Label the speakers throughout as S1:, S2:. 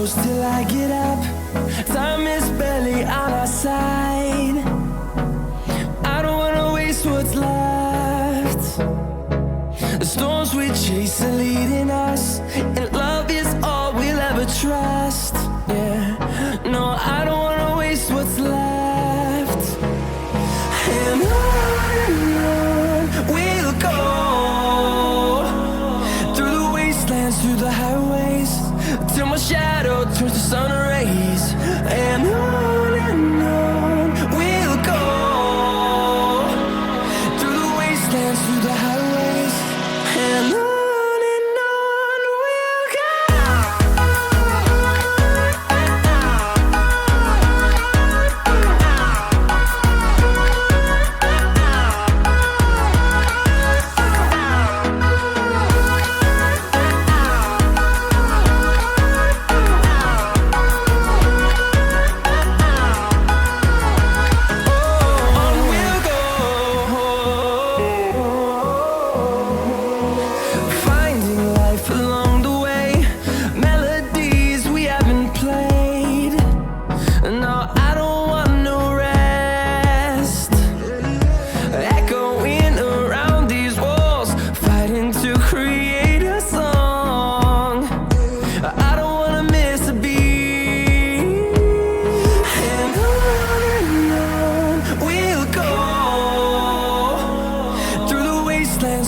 S1: close till I get up. Time is barely on our side. I don't wanna waste what's left. The storms we chase are leading us, and love is all we'll ever trust. Yeah, no, I don't wanna waste what's left. And on we'll go, through the wastelands, through the highways, till my shadow turns to sun rays. And on we'll go, through the wastelands, through the highways, and on we'll go.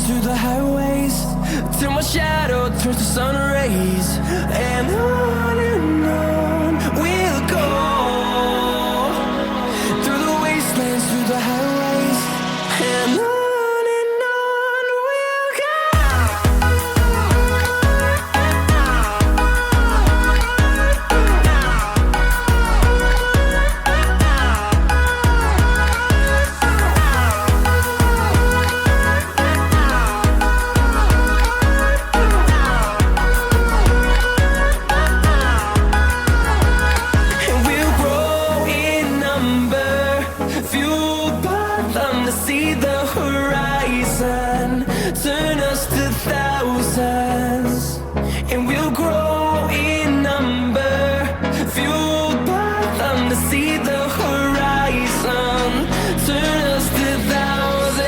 S1: Through the highways, till my shadow turns to sun rays. And on we'll go, through the wastelands, through the highways, and on we'll go. See the horizon turn us to thousands, and we'll grow in number, fueled by them. To see the horizon turn us to thousands,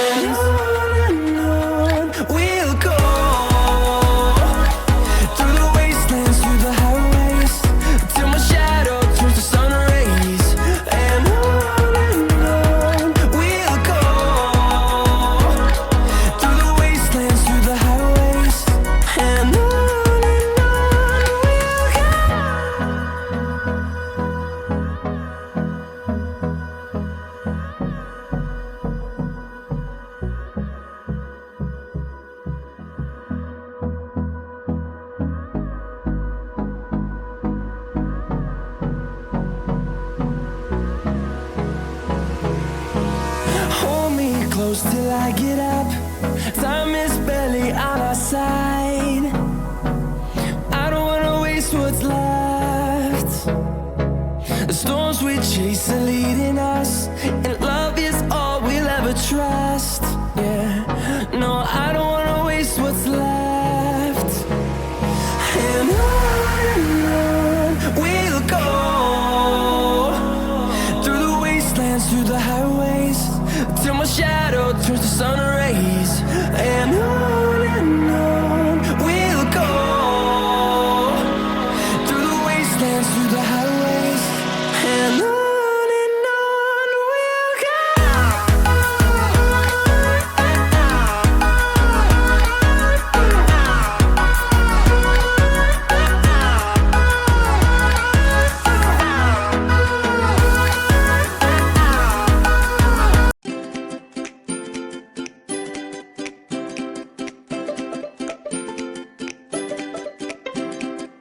S1: and on we'll go, through the wastelands, through the highways, till my shadow turns to sun rays. And close till I get up. Time is barely on our side. I don't wanna waste what's left. The storms we chase are leading us,